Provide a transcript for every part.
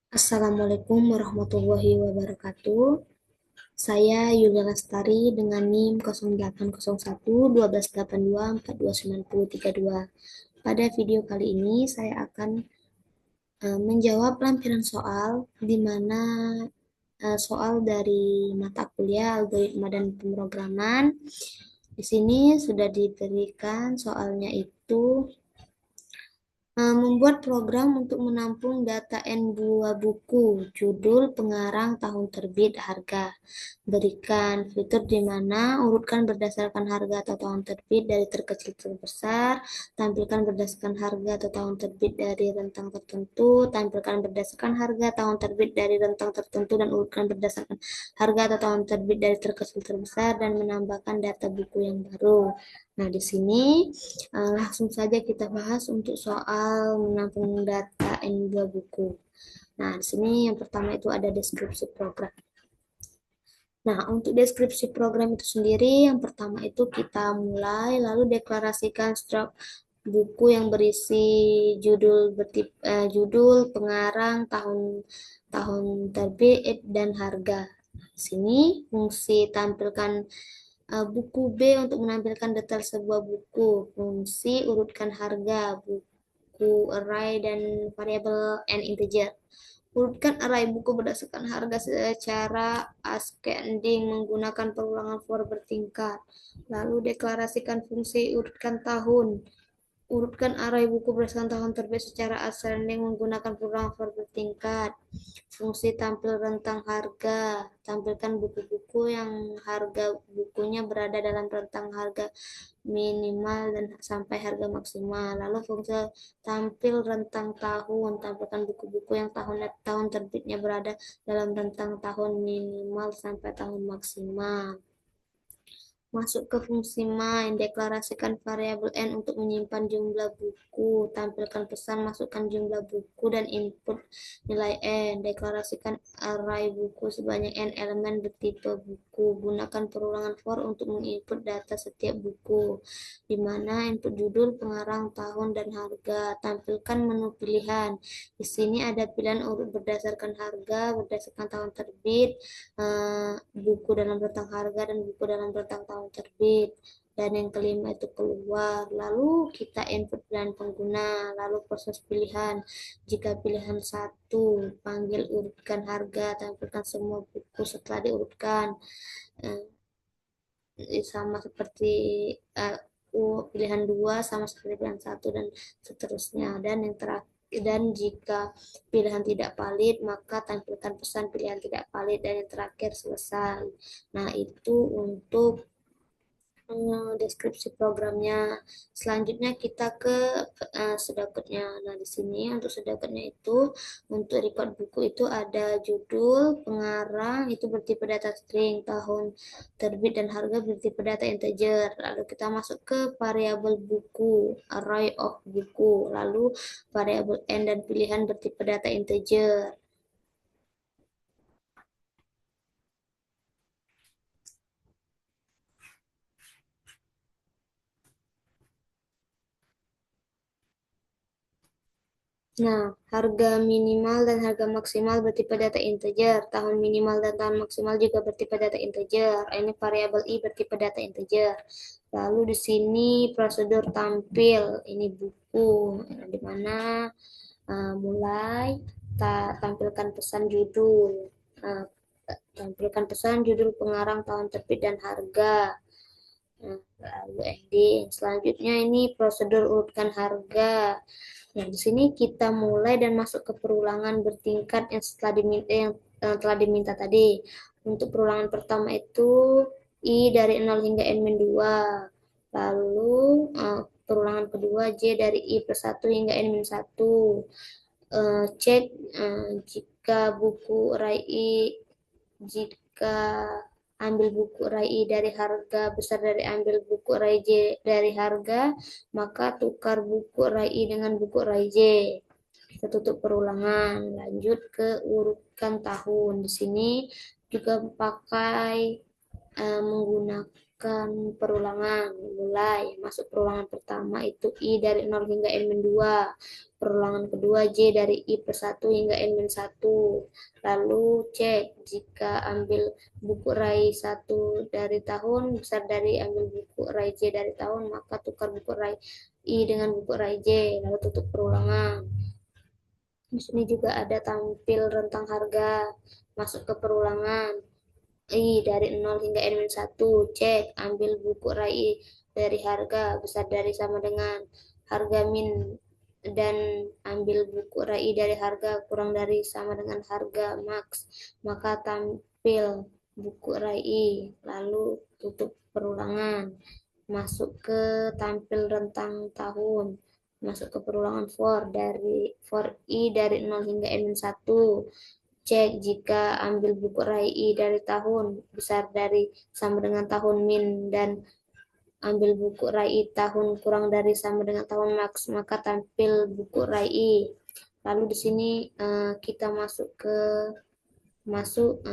Assalamualaikum warahmatullahi wabarakatuh. Saya Yulia Lestari dengan NIM 0801 1282 429032. Pada video kali ini saya akan menjawab lampiran soal di mana soal dari mata kuliah algoritma dan pemrograman. Di sini sudah diberikan soalnya itu membuat program untuk menampung data N buah buku, judul, pengarang, tahun terbit, harga. Berikan fitur di mana urutkan berdasarkan harga atau tahun terbit dari terkecil ke terbesar, tampilkan berdasarkan harga atau tahun terbit dari rentang tertentu, tampilkan berdasarkan harga tahun terbit dari rentang tertentu, dan urutkan berdasarkan harga atau tahun terbit dari terkecil terbesar, dan menambahkan data buku yang baru. Nah, di sini langsung saja kita bahas untuk soal menampung data N2 buku. Nah, di sini yang pertama itu ada deskripsi program. Nah, untuk deskripsi program itu sendiri, yang pertama itu kita mulai, lalu deklarasikan struk buku yang berisi judul, pengarang, tahun tahun terbit, dan harga. Di sini fungsi tampilkan buku B untuk menampilkan detail sebuah buku. Fungsi urutkan harga, buku array, dan variabel and integer. Urutkan array buku berdasarkan harga secara ascending menggunakan perulangan for bertingkat. Lalu deklarasikan fungsi urutkan tahun. Urutkan array buku berdasarkan tahun terbit secara ascending menggunakan perulangan for bertingkat. Fungsi tampil rentang harga. Tampilkan buku-buku yang harga bukunya berada dalam rentang harga minimal dan sampai harga maksimal. Lalu fungsi tampil rentang tahun. Tampilkan buku-buku yang tahun terbitnya berada dalam rentang tahun minimal sampai tahun maksimal. Masuk ke fungsi main, deklarasikan variabel n untuk menyimpan jumlah buku, tampilkan pesan, masukkan jumlah buku, dan input nilai n. Deklarasikan array buku sebanyak n elemen bertipe buku. Gunakan perulangan for untuk menginput data setiap buku, di mana input judul, pengarang, tahun, dan harga. Tampilkan menu pilihan. Di sini ada pilihan urut berdasarkan harga, berdasarkan tahun terbit, buku dalam rentang harga, dan buku dalam rentang tahun terbit. Dan yang kelima itu keluar. Lalu kita input pilihan pengguna, lalu proses pilihan. Jika pilihan satu, panggil urutkan harga, tampilkan semua buku setelah diurutkan. Sama seperti uh, pilihan dua sama seperti pilihan satu, dan seterusnya. Dan yang terakhir, dan jika pilihan tidak valid, maka tampilkan pesan pilihan tidak valid, dan yang terakhir selesai. Nah, itu untuk deskripsi programnya. Selanjutnya kita ke sedekatnya. Nah, di sini untuk sedekatnya itu, untuk record buku itu ada judul, pengarang itu bertipe data string, tahun terbit dan harga bertipe data integer. Lalu kita masuk ke variabel buku, array of buku, lalu variabel n dan pilihan bertipe data integer. Nah, harga minimal dan harga maksimal bertipe data integer. Tahun minimal dan tahun maksimal juga bertipe data integer. Ini variabel i bertipe data integer. Lalu di sini prosedur tampil. Ini buku, di mana mulai tampilkan pesan judul. Nah, tampilkan pesan judul, pengarang, tahun terbit, dan harga. Nah, lalu ending. Selanjutnya ini prosedur urutkan harga. Nah, di sini kita mulai dan masuk ke perulangan bertingkat yang telah diminta tadi. Untuk perulangan pertama itu I dari 0 hingga N-2. Lalu perulangan kedua J dari I+1 hingga N-1. Cek jika buku RAI jika ambil buku RAI dari harga besar dari ambil buku RAI J dari harga, maka tukar buku RAI dengan buku RAI J. Kita tutup perulangan, lanjut ke urutkan tahun. Di sini juga pakai menggunakan masukkan perulangan. Mulai masuk perulangan pertama itu I dari 0 hingga N-2. Perulangan kedua J dari I+1 hingga N-1. Lalu cek jika ambil buku rai 1 dari tahun besar dari ambil buku rai J dari tahun, maka tukar buku rai I dengan buku rai J, lalu tutup perulangan. Di sini juga ada tampil rentang harga. Masuk ke perulangan. I dari 0 hingga N-1. Cek, ambil buku rai dari harga besar dari sama dengan harga min dan ambil buku rai dari harga kurang dari sama dengan harga max. Maka tampil buku rai, lalu tutup perulangan. Masuk ke tampil rentang tahun. Masuk ke perulangan for I dari 0 hingga N-1. Cek jika ambil buku rai I dari tahun besar dari sama dengan tahun min dan ambil buku rai I tahun kurang dari sama dengan tahun max, maka tampil buku rai I. Lalu di sini kita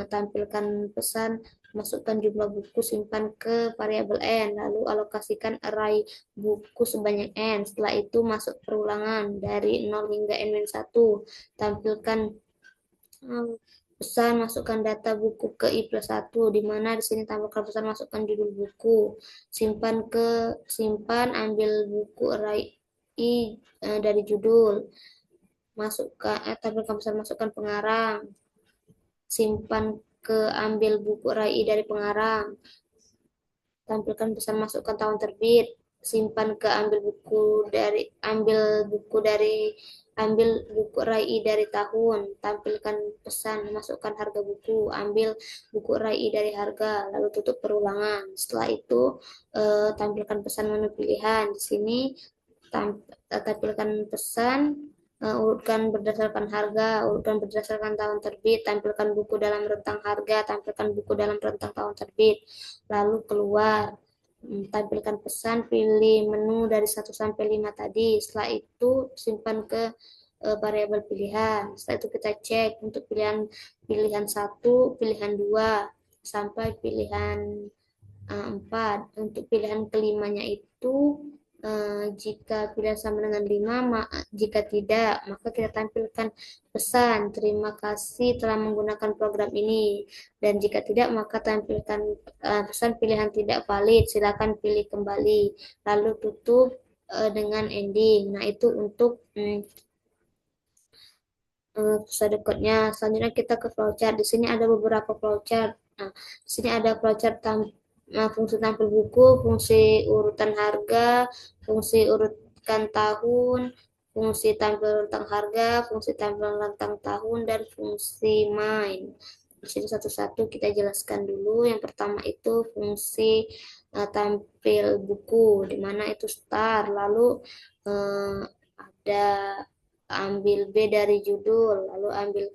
tampilkan pesan, masukkan jumlah buku, simpan ke variabel n, lalu alokasikan array buku sebanyak n. Setelah itu masuk perulangan dari 0 hingga n-1, tampilkan pesan, masukkan data buku ke I+1, di mana di sini tambahkan pesan, masukkan judul buku, simpan, ambil buku array I dari judul, tampilkan pesan, masukkan pengarang, simpan ke ambil buku rai I dari pengarang, tampilkan pesan, masukkan tahun terbit, simpan ke ambil buku rai I dari tahun, tampilkan pesan, masukkan harga buku, ambil buku rai I dari harga, lalu tutup perulangan. Setelah itu tampilkan pesan menu pilihan. Di sini tampilkan pesan, urutkan berdasarkan harga, urutkan berdasarkan tahun terbit, tampilkan buku dalam rentang harga, tampilkan buku dalam rentang tahun terbit, lalu keluar, tampilkan pesan, pilih menu dari 1 sampai 5 tadi. Setelah itu simpan ke variabel pilihan. Setelah itu kita cek untuk pilihan 1, pilihan 2 sampai pilihan 4. Untuk pilihan kelimanya itu jika pilihan sama dengan 5, jika tidak, maka kita tampilkan pesan, terima kasih telah menggunakan program ini. Dan jika tidak, maka tampilkan pesan pilihan tidak valid, silakan pilih kembali. Lalu tutup dengan ending. Nah, itu untuk episode code-nya. Selanjutnya kita ke flowchart. Di sini ada beberapa flowchart. Nah, di sini ada flowchart fungsi tampil buku, fungsi urutan harga, fungsi urutkan tahun, fungsi tampil rentang harga, fungsi tampil rentang tahun, dan fungsi main. Di sini satu-satu kita jelaskan dulu. Yang pertama itu fungsi tampil buku, di mana itu start, lalu ada ambil B dari judul, lalu ambil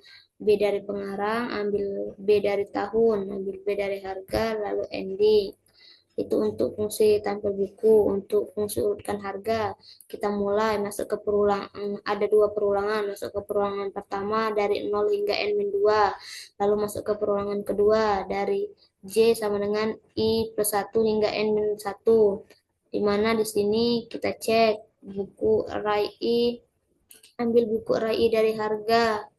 B dari pengarang, ambil B dari tahun, ambil B dari harga, lalu ending. Itu untuk fungsi tampil buku. Untuk fungsi urutkan harga, kita mulai masuk ke perulangan, ada 2 perulangan, masuk ke perulangan pertama dari 0 hingga N-2, lalu masuk ke perulangan kedua dari J sama dengan I+1 hingga N-1, di mana di sini kita cek buku array I, ambil buku rai I dari harga.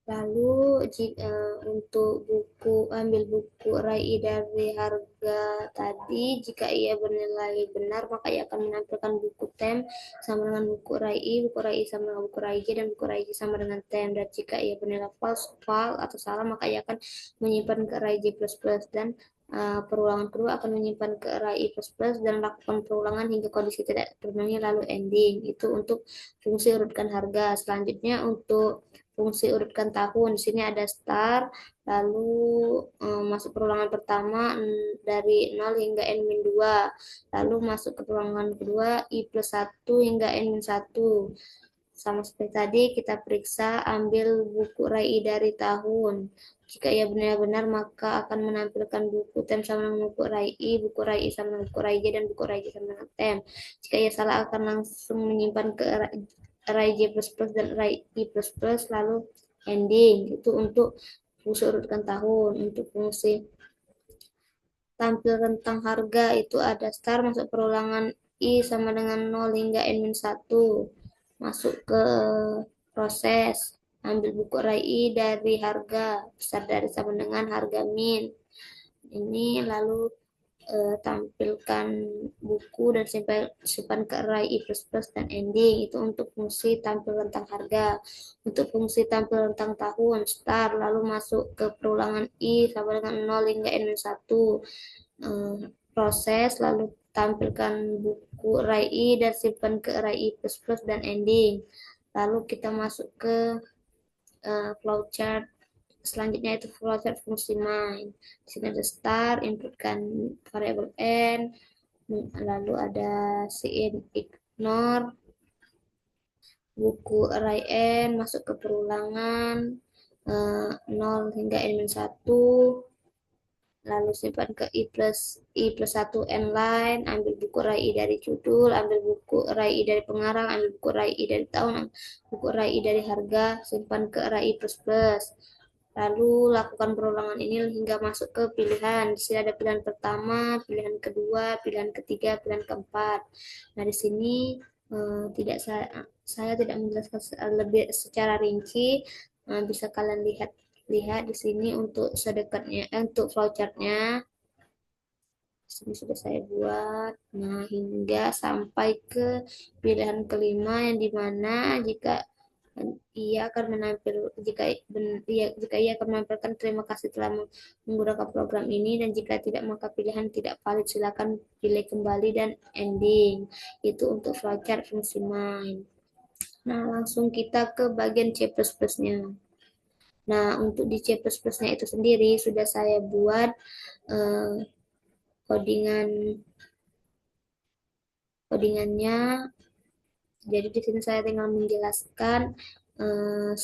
Lalu untuk ambil buku RAI dari harga tadi, jika ia bernilai benar, maka ia akan menampilkan buku TEM sama dengan buku RAI sama dengan buku RAI J, dan buku RAI J sama dengan TEM. Dan jika ia bernilai false atau salah, maka ia akan menyimpan ke RAI J++, dan perulangan kedua akan menyimpan ke RAI++, dan lakukan perulangan hingga kondisi tidak terpenuhi, lalu ending. Itu untuk fungsi urutkan harga. Selanjutnya untuk fungsi urutkan tahun. Di sini ada start, lalu masuk perulangan pertama dari 0 hingga n-2, lalu masuk ke perulangan kedua i+1 hingga n-1. Sama seperti tadi, kita periksa ambil buku RAI dari tahun. Jika ia benar-benar, maka akan menampilkan buku TEM sama dengan buku RAI sama dengan buku RAI J, dan buku RAI J sama dengan TEM. Jika ia salah, akan langsung menyimpan ke array J++ dan array I++, lalu ending. Itu untuk fungsi urutkan tahun. Untuk fungsi tampil rentang harga itu ada start, masuk perulangan I sama dengan 0 hingga n-1, masuk ke proses, ambil buku array I dari harga besar dari sama dengan harga min ini, lalu tampilkan buku dan simpan ke array I++ dan ending. Itu untuk fungsi tampil rentang harga. Untuk fungsi tampil rentang tahun, start, lalu masuk ke perulangan I sama dengan 0 hingga n-1, proses, lalu tampilkan buku array I dan simpan ke array I++ dan ending. Lalu kita masuk ke flowchart. Selanjutnya itu flowchart fungsi main. Di sini ada start, inputkan variabel n, lalu ada cin ignore, buku array n, masuk ke perulangan 0 hingga n-1, lalu simpan ke i plus 1 n line, ambil buku array I dari judul, ambil buku array I dari pengarang, ambil buku array I dari tahun, ambil buku array I dari harga, simpan ke array I++. Lalu lakukan perulangan ini hingga masuk ke pilihan. Di sini ada pilihan pertama, pilihan kedua, pilihan ketiga, pilihan keempat. Nah, di sini tidak saya tidak menjelaskan lebih secara rinci. Bisa kalian lihat lihat di sini untuk sedekatnya, untuk flowchartnya. Di sini sudah saya buat. Nah, hingga sampai ke pilihan kelima, yang dimana jika ia akan menampil jika ia akan menampilkan terima kasih telah menggunakan program ini, dan jika tidak maka pilihan tidak valid, silakan pilih kembali, dan ending. Itu untuk flowchart fungsi main. Nah, langsung kita ke bagian C++-nya. Nah, untuk di C++-nya itu sendiri sudah saya buat eh, codingan codingannya. Jadi di sini saya tinggal menjelaskan eh,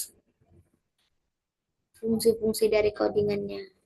fungsi-fungsi dari codingannya.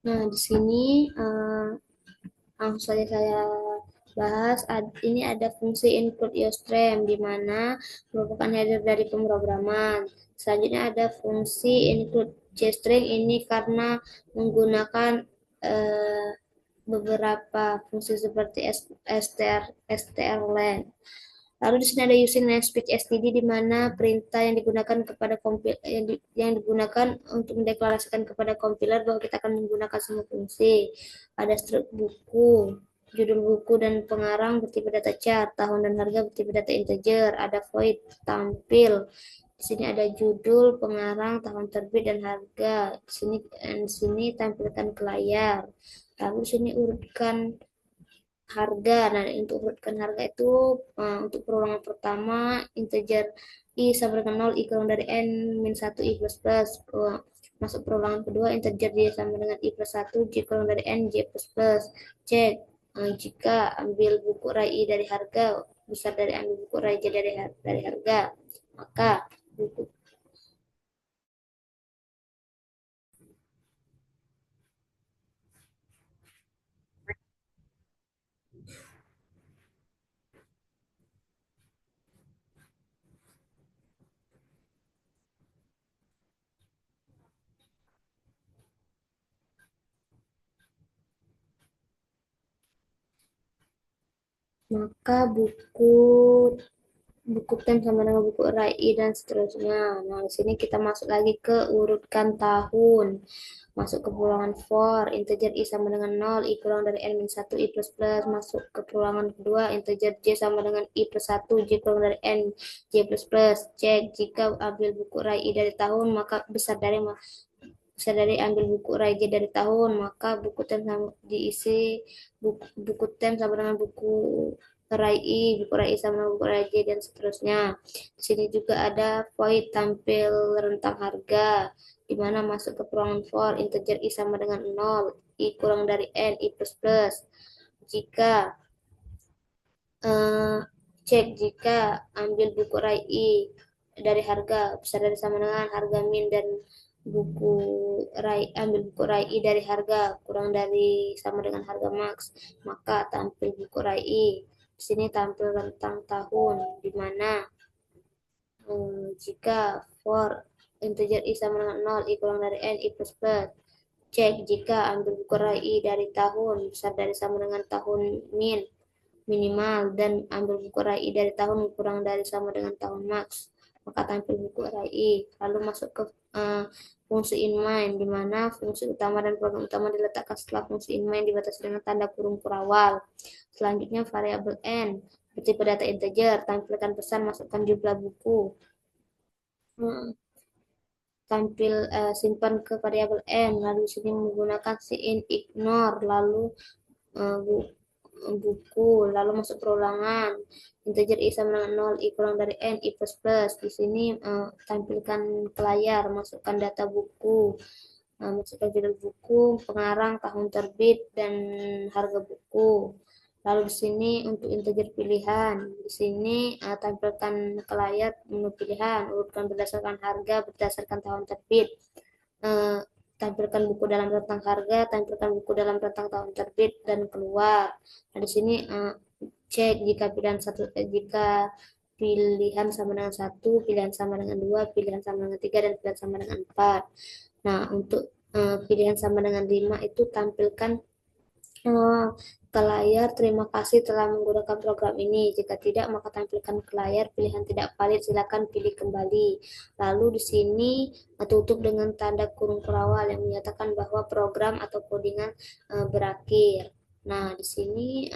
Nah, di sini langsung saja saya bahas. Ini ada fungsi include stream, di mana merupakan header dari pemrograman. Selanjutnya ada fungsi include JString, ini karena menggunakan eh, beberapa fungsi seperti strlen. Lalu di sini ada using namespace std, di mana perintah yang digunakan kepada yang digunakan untuk mendeklarasikan kepada kompiler bahwa kita akan menggunakan semua fungsi. Ada strip buku, judul buku dan pengarang bertipe data char, tahun dan harga bertipe data integer, ada void tampil. Di sini ada judul, pengarang, tahun terbit, dan harga. Di sini tampilkan ke layar. Lalu di sini urutkan harga. Nah, untuk urutkan harga itu untuk perulangan pertama integer i sama dengan 0 i kurang dari n min 1 i plus plus. Masuk perulangan kedua integer j sama dengan i plus 1 j kurang dari n j plus plus. Cek jika ambil buku rai i dari harga besar dari ambil buku rai j dari harga, maka buku maka buku tem sama dengan buku RAI dan seterusnya. Nah, di sini kita masuk lagi ke urutkan tahun. Masuk ke perulangan for, integer i sama dengan 0, i kurang dari n min 1, i plus plus. Masuk ke perulangan kedua, integer j sama dengan i plus 1, j kurang dari n, j plus plus. Cek jika ambil buku RAI dari tahun, maka besar dari ambil buku Raja dari tahun, maka buku tem sama diisi buku tem sama dengan buku Rai sama dengan buku Raja dan seterusnya. Di sini juga ada void tampil rentang harga, di mana masuk ke perulangan for integer i sama dengan 0, i kurang dari n, i plus plus. Jika eh, cek jika ambil buku RAI dari harga besar dari sama dengan harga min dan buku ambil buku RAI dari harga kurang dari sama dengan harga max, maka tampil buku RAI. Di sini tampil rentang tahun di mana jika for integer i sama dengan 0, i kurang dari n, i plus plus. Cek jika ambil buku RAI dari tahun besar dari sama dengan tahun min minimal dan ambil buku RAI dari tahun kurang dari sama dengan tahun max, maka tampil buku RAI. Lalu masuk ke uh, fungsi inline, di mana fungsi utama dan program utama diletakkan setelah fungsi inline dibatasi dengan tanda kurung perawal. Selanjutnya variabel n bertipe data integer, tampilkan pesan, masukkan jumlah buku. Hmm, tampil simpan ke variabel n, lalu sini menggunakan in ignore, lalu uh, buku, lalu masuk perulangan integer i sama dengan 0, i kurang dari n, i plus plus. Di sini tampilkan ke layar, masukkan data buku, masukkan judul buku, pengarang, tahun terbit, dan harga buku. Lalu di sini untuk integer pilihan, di sini tampilkan ke layar menu pilihan, urutkan berdasarkan harga, berdasarkan tahun terbit. Eh, Tampilkan buku dalam rentang harga, tampilkan buku dalam rentang tahun terbit dan keluar. Nah, di sini cek jika pilihan sama dengan satu, pilihan sama dengan dua, pilihan sama dengan tiga, dan pilihan sama dengan empat. Nah, untuk pilihan sama dengan lima itu tampilkan eh, ke layar, terima kasih telah menggunakan program ini. Jika tidak, maka tampilkan ke layar pilihan tidak valid, silakan pilih kembali. Lalu di sini tutup dengan tanda kurung perawal yang menyatakan bahwa program atau codingan berakhir. Nah, di sini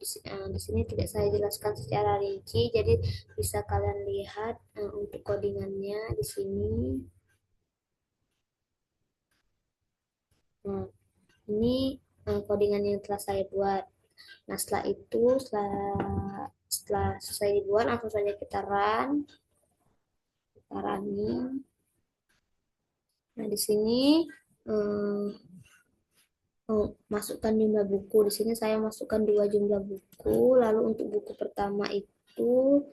di sini tidak saya jelaskan secara rinci, jadi bisa kalian lihat untuk codingannya di sini. Nah, ini codingan yang telah saya buat. Nah, setelah itu, setelah selesai dibuat, langsung saja kita running. Nah, di sini eh, masukkan jumlah buku. Di sini saya masukkan dua jumlah buku. Lalu untuk buku pertama itu,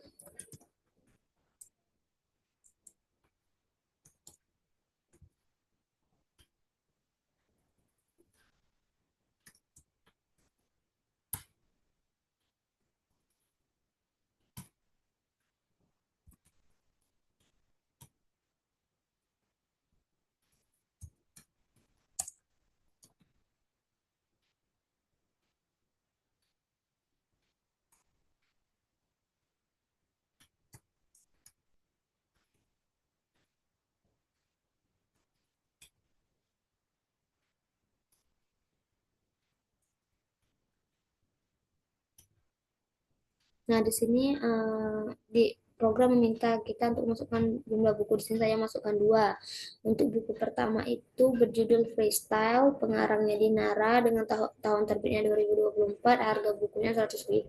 nah di sini program meminta kita untuk masukkan jumlah buku. Di sini saya masukkan dua. Untuk buku pertama itu berjudul Freestyle, pengarangnya Dinara dengan tahun terbitnya 2024, harga bukunya 100.000.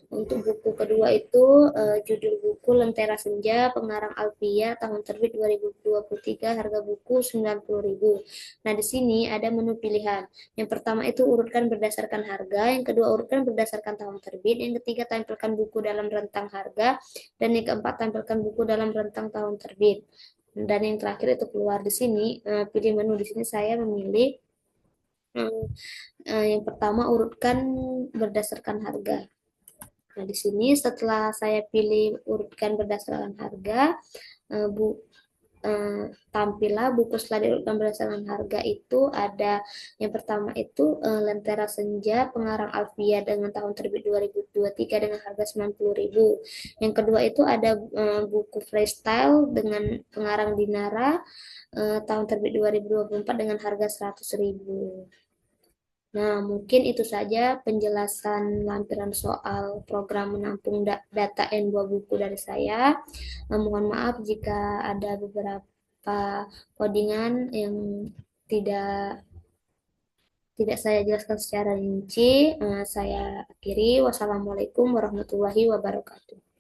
Untuk buku kedua itu judul buku Lentera Senja, pengarang Alfia, tahun terbit 2023, harga buku 90.000. Nah, di sini ada menu pilihan. Yang pertama itu urutkan berdasarkan harga, yang kedua urutkan berdasarkan tahun terbit, yang ketiga tampilkan buku dalam rentang harga, dan yang keempat tampilkan buku dalam rentang tahun terbit. Dan yang terakhir itu keluar di sini, pilih menu. Di sini saya memilih yang pertama urutkan berdasarkan harga. Nah, di sini setelah saya pilih urutkan berdasarkan harga, eh, bu, tampillah buku setelah diurutkan berdasarkan harga itu ada yang pertama itu Lentera Senja, pengarang Alfia dengan tahun terbit 2023 dengan harga 90.000. Yang kedua itu ada buku Freestyle dengan pengarang Dinara, tahun terbit 2024 dengan harga 100.000. Nah, mungkin itu saja penjelasan lampiran soal program menampung data N2 buku dari saya. Mohon maaf jika ada beberapa codingan yang tidak tidak saya jelaskan secara rinci. Saya akhiri. Wassalamualaikum warahmatullahi wabarakatuh.